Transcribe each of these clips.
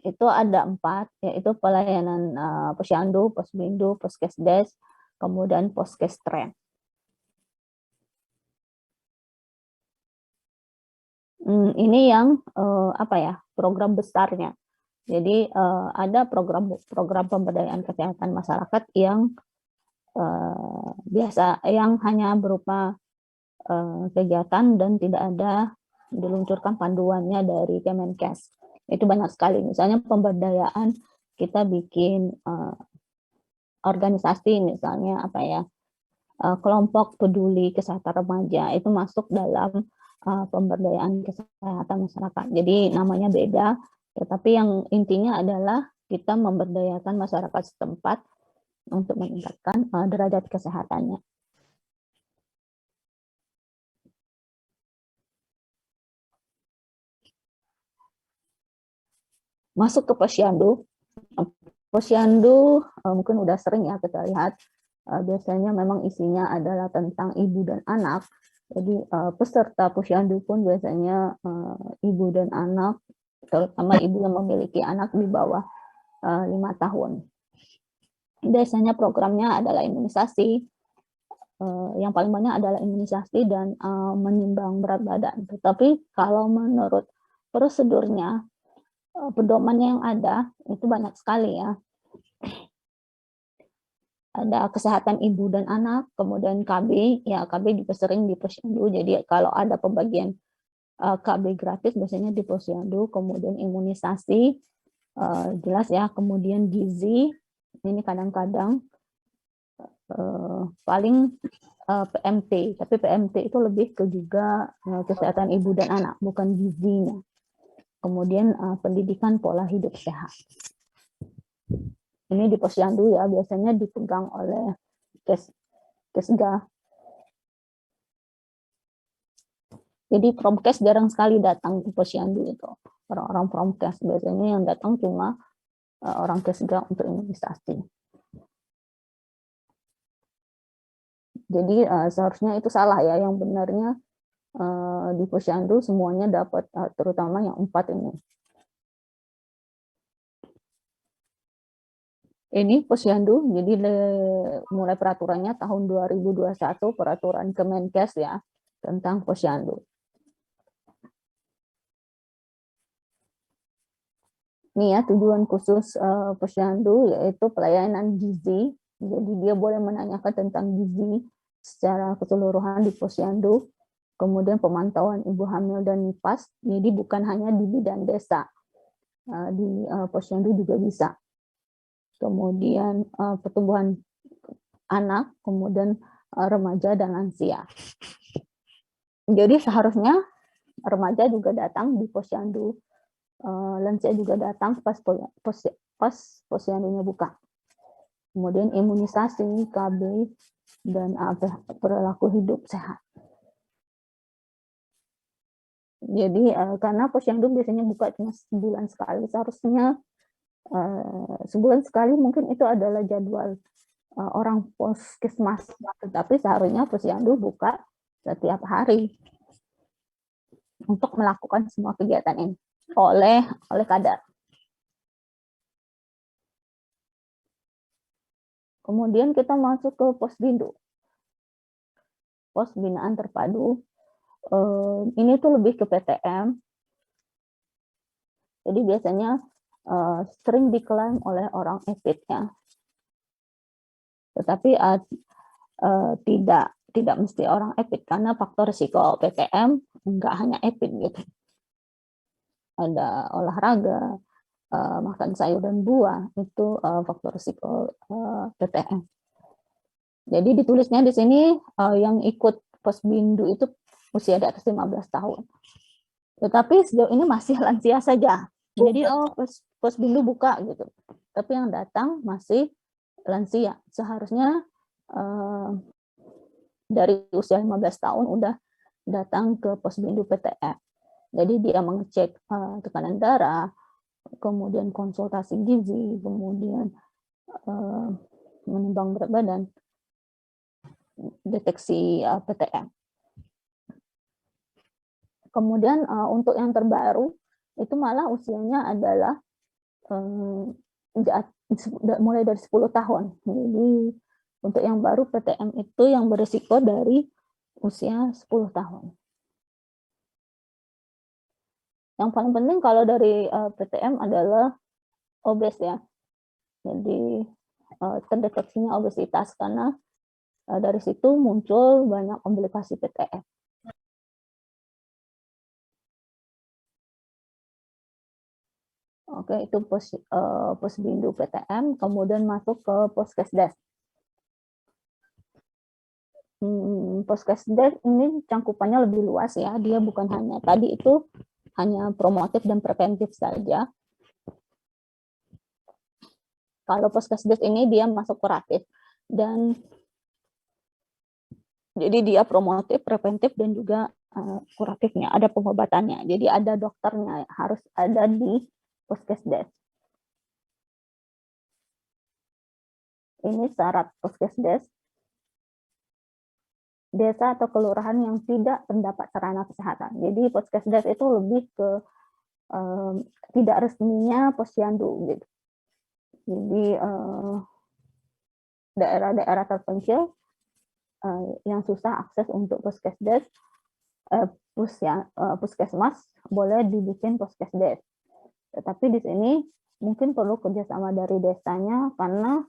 itu ada 4, yaitu pelayanan posyandu, posbindu, poskesdes, kemudian poskestren. Ini yang program besarnya. Jadi ada program pemberdayaan kesehatan masyarakat yang biasa, yang hanya berupa kegiatan dan tidak ada diluncurkan panduannya dari Kemenkes. Itu banyak sekali. Misalnya pemberdayaan, kita bikin organisasi, misalnya kelompok peduli kesehatan remaja, itu masuk dalam pemberdayaan kesehatan masyarakat. Jadi namanya beda, tetapi yang intinya adalah kita memberdayakan masyarakat setempat untuk meningkatkan derajat kesehatannya. Masuk ke posyandu. Posyandu mungkin udah sering ya kita lihat, biasanya memang isinya adalah tentang ibu dan anak. Jadi peserta posyandu pun biasanya ibu dan anak, terutama ibu yang memiliki anak di bawah 5 tahun. Biasanya programnya adalah imunisasi, yang paling banyak adalah imunisasi dan menimbang berat badan. Tetapi kalau menurut prosedurnya, pedoman yang ada itu banyak sekali ya. Ada kesehatan ibu dan anak, kemudian KB, ya KB juga sering di posyandu. Jadi kalau ada pembagian KB gratis biasanya di posyandu, kemudian imunisasi, jelas ya, kemudian gizi, ini kadang-kadang paling PMT, tapi PMT itu lebih ke juga kesehatan ibu dan anak, bukan gizinya. Kemudian pendidikan pola hidup sehat. Ini di posyandu ya, biasanya dipegang oleh Kesga. Jadi Promkes jarang sekali datang ke posyandu itu. Orang-orang Promkes biasanya yang datang cuma orang Kesga untuk imunisasi. Jadi seharusnya itu salah ya, yang benarnya di posyandu semuanya dapat, terutama yang 4 ini. Ini posyandu, jadi mulai peraturannya tahun 2021, peraturan Kemenkes ya, tentang posyandu. Ini ya, tujuan khusus posyandu yaitu pelayanan gizi. Jadi dia boleh menanyakan tentang gizi secara keseluruhan di posyandu. Kemudian pemantauan ibu hamil dan nifas. Jadi bukan hanya di bidan desa, di posyandu juga bisa. Kemudian pertumbuhan anak, kemudian remaja dan lansia. Jadi seharusnya remaja juga datang di posyandu, lansia juga datang pas posyandunya buka. Kemudian imunisasi, KB, dan perilaku hidup sehat. Jadi karena posyandu biasanya buka cuma sebulan sekali, seharusnya sebulan sekali mungkin itu adalah jadwal orang puskesmas, tetapi seharusnya posyandu buka setiap hari untuk melakukan semua kegiatan ini oleh kadar. Kemudian kita masuk ke posbindu, pos binaan terpadu. Ini tuh lebih ke PTM. Jadi biasanya sering diklaim oleh orang EPID ya. Tetapi tidak mesti orang EPID, karena faktor risiko PTM enggak hanya EPID gitu. Ada olahraga, makan sayur dan buah, itu faktor risiko PTM. Jadi ditulisnya di sini yang ikut posbindu itu usia di atas 15 tahun. Tetapi sejauh ini masih lansia saja. Jadi posbindu buka gitu. Tapi yang datang masih lansia. Seharusnya dari usia 15 tahun udah datang ke posbindu PTM. Jadi dia mengecek tekanan darah, kemudian konsultasi gizi, kemudian menimbang berat badan, deteksi PTM. Kemudian untuk yang terbaru, itu malah usianya adalah mulai dari 10 tahun. Jadi untuk yang baru PTM itu yang berisiko dari usia 10 tahun. Yang paling penting kalau dari PTM adalah obes ya. Jadi terdeteksinya obesitas karena dari situ muncul banyak komplikasi PTM. Oke, itu Posbindu PTM, kemudian masuk ke Poskesdes. Poskesdes ini cangkupannya lebih luas ya, dia bukan hanya tadi itu hanya promotif dan preventif saja. Kalau Poskesdes ini dia masuk kuratif dan jadi dia promotif, preventif dan juga kuratifnya, ada pengobatannya. Jadi ada dokternya, harus ada di Poskesdes. Ini syarat Poskesdes. Desa atau kelurahan yang tidak terdapat sarana kesehatan. Jadi Poskesdes itu lebih ke tidak resminya posyandu gitu. Jadi daerah-daerah terpencil yang susah akses untuk Poskesdes, puskesmas boleh dibikin Poskesdes. Tetapi di sini mungkin perlu kerjasama dari desanya karena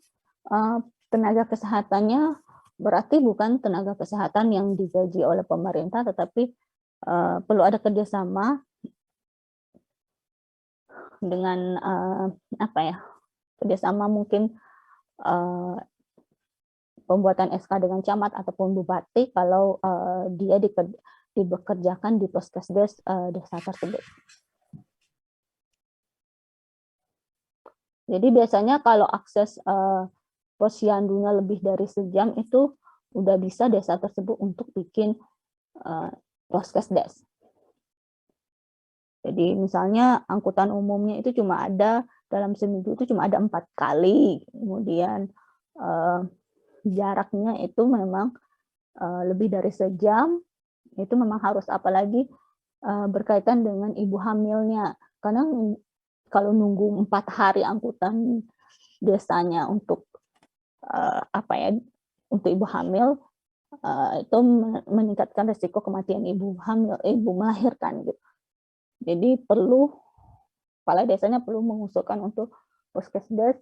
tenaga kesehatannya berarti bukan tenaga kesehatan yang digaji oleh pemerintah, tetapi perlu ada kerjasama dengan kerjasama mungkin pembuatan SK dengan camat ataupun bupati kalau dia dibekerjakan di Poskesdes desa tersebut. Jadi biasanya kalau akses posyandunya lebih dari sejam itu udah bisa desa tersebut untuk bikin Poskesdes. Jadi misalnya angkutan umumnya itu cuma ada dalam seminggu itu cuma ada 4 kali, kemudian jaraknya itu memang lebih dari sejam, itu memang harus, apalagi berkaitan dengan ibu hamilnya, karena kalau nunggu 4 hari angkutan desanya untuk untuk ibu hamil itu meningkatkan risiko kematian ibu hamil, ibu melahirkan gitu. Jadi kepala desanya perlu mengusulkan untuk Poskesdes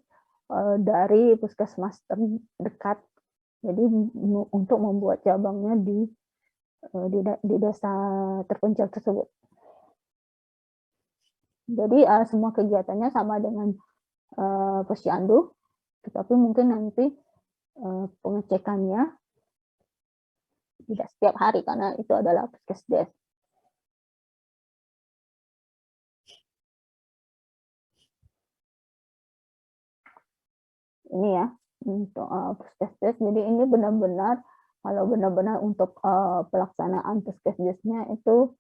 dari puskesmas terdekat. Jadi untuk membuat cabangnya di desa terpencil tersebut. Jadi semua kegiatannya sama dengan posyandu, tetapi mungkin nanti pengecekannya tidak setiap hari karena itu adalah Poskesdes. Ini ya untuk Poskesdes. Jadi ini benar-benar kalau benar-benar untuk pelaksanaan Poskesdesnya itu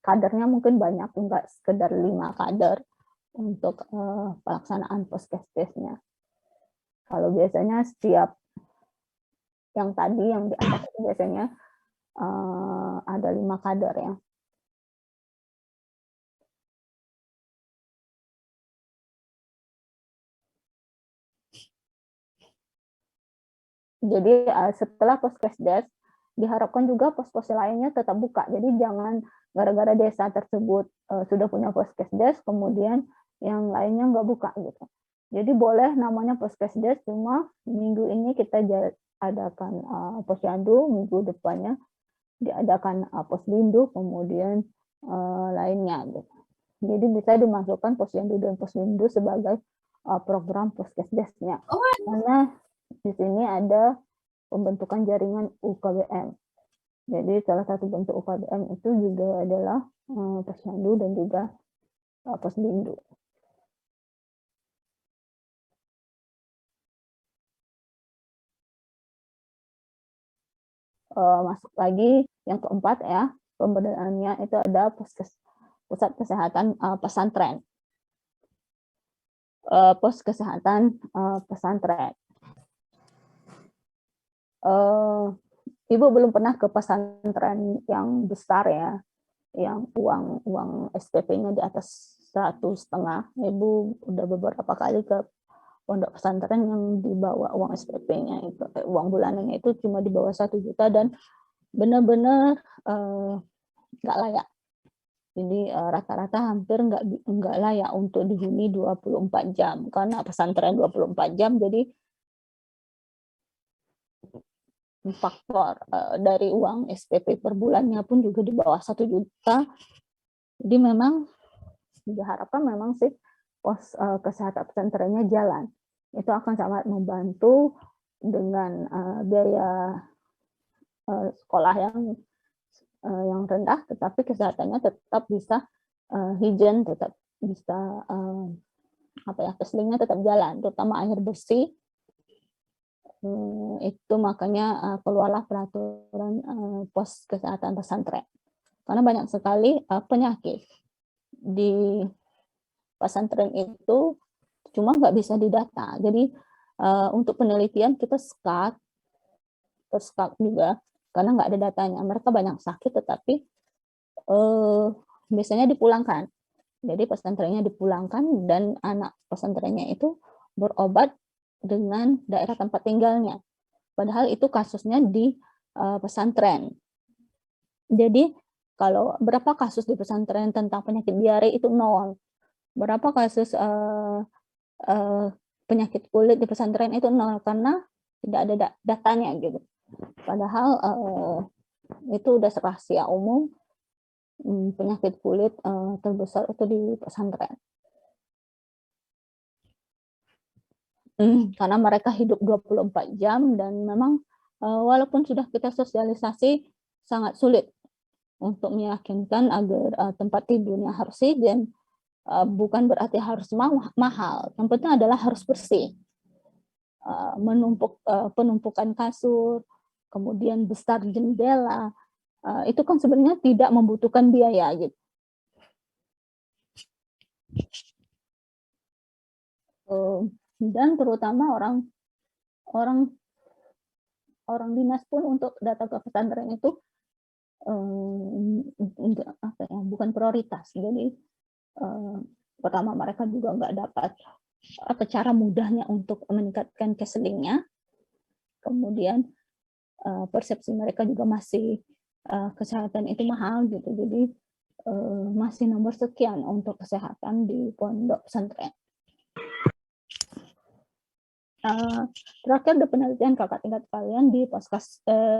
kadernya mungkin banyak, enggak sekedar 5 kader untuk pelaksanaan Poskesdesnya. Kalau biasanya setiap yang tadi yang di atas biasanya ada 5 kader ya. Jadi setelah Poskesdes diharapkan juga pos-pos lainnya tetap buka. Jadi jangan gara-gara desa tersebut sudah punya Poskesdes kemudian yang lainnya nggak buka gitu. Jadi boleh namanya Poskesdes, cuma minggu ini kita adakan posyandu, minggu depannya diadakan Posbindu, kemudian lainnya gitu. Jadi bisa dimasukkan posyandu dan Posbindu sebagai program Poskesdesnya. Karena di sini ada pembentukan jaringan UKBM. Jadi salah satu bentuk UKBM itu juga adalah posyandu dan juga Posbindu. Masuk lagi yang keempat ya, pembedaannya itu ada pusat kesehatan pesantren. Pos kesehatan pesantren. Ibu belum pernah ke pesantren yang besar ya. yang uang SPP-nya di atas 100.500, Ibu udah beberapa kali ke pondok pesantren yang dibawa uang SPP-nya itu, uang bulanannya itu cuma di bawah 1 juta dan benar-benar nggak layak. Jadi rata-rata hampir nggak layak untuk dihuni 24 jam karena pesantren 24 jam, jadi faktor dari uang SPP per bulannya pun juga di bawah 1 juta. Jadi memang diharapkan memang sih pos kesehatan pesantrennya jalan. Itu akan sangat membantu dengan biaya sekolah yang rendah, tetapi kesehatannya tetap bisa higien, tetap bisa keselingnya tetap jalan, terutama air bersih. Itu makanya keluarlah peraturan pos kesehatan pesantren. Karena banyak sekali penyakit di pesantren itu cuma nggak bisa didata. Jadi untuk penelitian kita skat juga karena nggak ada datanya. Mereka banyak sakit tetapi biasanya dipulangkan. Jadi pesantrennya dipulangkan dan anak pesantrennya itu berobat dengan daerah tempat tinggalnya. Padahal itu kasusnya di pesantren. Jadi kalau berapa kasus di pesantren tentang penyakit diare itu 0. Berapa kasus penyakit kulit di pesantren itu 0 karena tidak ada datanya gitu. Padahal itu udah rahasia umum, penyakit kulit terbesar itu di pesantren. Karena mereka hidup 24 jam dan memang walaupun sudah kita sosialisasi sangat sulit untuk meyakinkan agar tempat tidurnya harus higien. Bukan berarti harus mahal, yang penting adalah harus bersih. Penumpukan kasur, kemudian besar jendela, itu kan sebenarnya tidak membutuhkan biaya gitu. Dan terutama orang dinas pun untuk datang ke pesantren itu bukan prioritas. Jadi pertama mereka juga nggak dapat cara mudahnya untuk meningkatkan keselingnya. Kemudian persepsi mereka juga masih kesehatan itu mahal gitu. Jadi masih nomor sekian untuk kesehatan di pondok pesantren. Terakhir ada penelitian kakak tingkat kalian di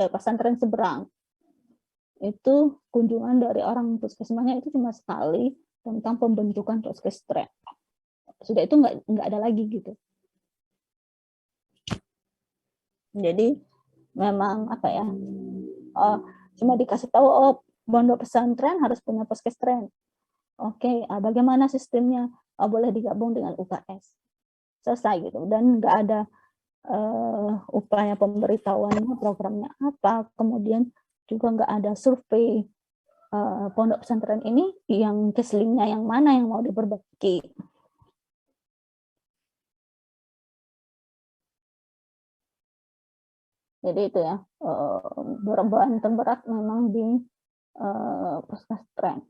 pesantren seberang. Itu kunjungan dari orang puskesmasnya itu cuma sekali tentang pembentukan puskestren. Sudah itu nggak ada lagi gitu. Jadi memang cuma dikasih tahu pondok pesantren harus punya puskestren. Oke, bagaimana sistemnya? Boleh digabung dengan UKS. Selesai gitu. Dan nggak ada upaya pemberitahuannya, programnya apa, kemudian juga nggak ada survei pondok pesantren ini yang keselingnya yang mana yang mau diperbaiki. Jadi itu ya, beban terberat memang di pesantren.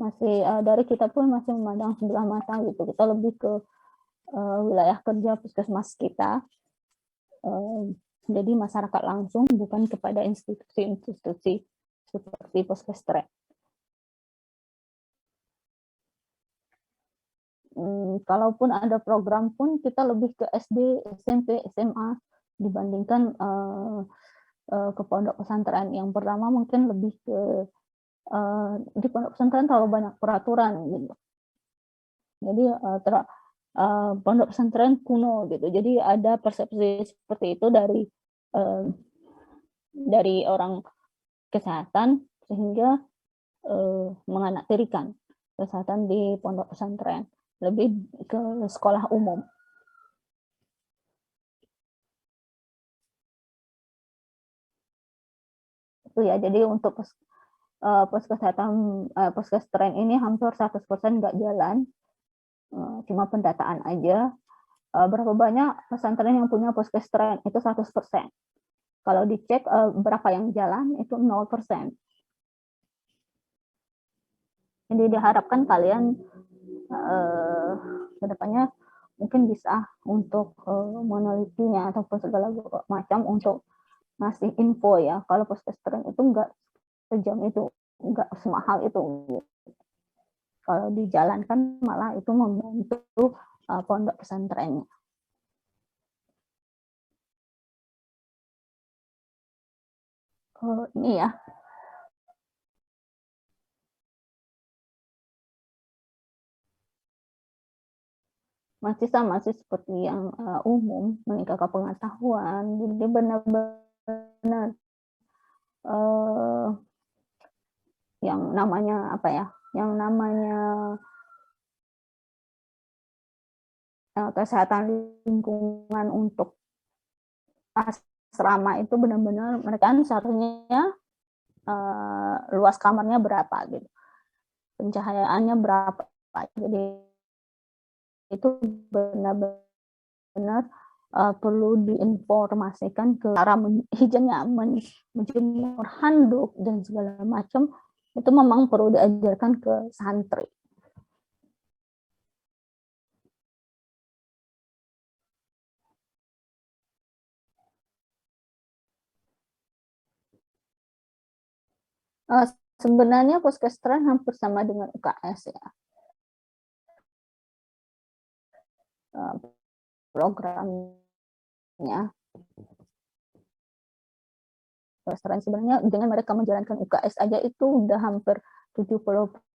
Masih dari kita pun masih memandang sebelah mata gitu. Kita lebih ke wilayah kerja puskesmas kita. Jadi masyarakat langsung, bukan kepada institusi-institusi seperti puskestren. Kalaupun ada program pun kita lebih ke SD, SMP, SMA dibandingkan ke pondok pesantren. Yang pertama mungkin lebih ke di pondok pesantren terlalu banyak peraturan gitu. Jadi pondok pesantren kuno gitu. Jadi ada persepsi seperti itu dari orang kesehatan sehingga menganaktirikan kesehatan di pondok pesantren, lebih ke sekolah umum. Itu ya, jadi untuk puskestren ini hampir 100% nggak jalan, cuma pendataan aja. Berapa banyak pesantren yang punya puskestren? Itu 100%. Kalau dicek berapa yang jalan, itu 0%. Jadi diharapkan kalian kedepannya mungkin bisa untuk menelitinya ataupun segala macam untuk ngasih info ya. Kalau post-pesantren itu enggak sejam itu, enggak semahal itu. Kalau dijalankan malah itu membantu pondok pesantrennya. Ini ya. Masih sama sih seperti yang umum, meningkatkan pengetahuan. Jadi benar-benar yang namanya apa ya? Yang namanya kesehatan lingkungan untuk asrama itu benar-benar mereka kan seharusnya luas kamarnya berapa gitu, pencahayaannya berapa, jadi itu benar-benar perlu diinformasikan ke cara hijaunya, menjemur handuk dan segala macam itu memang perlu diajarkan ke santri. Sebenarnya Puskesmas hampir sama dengan UKS ya. Programnya sebenarnya dengan mereka menjalankan UKS aja itu udah hampir 70%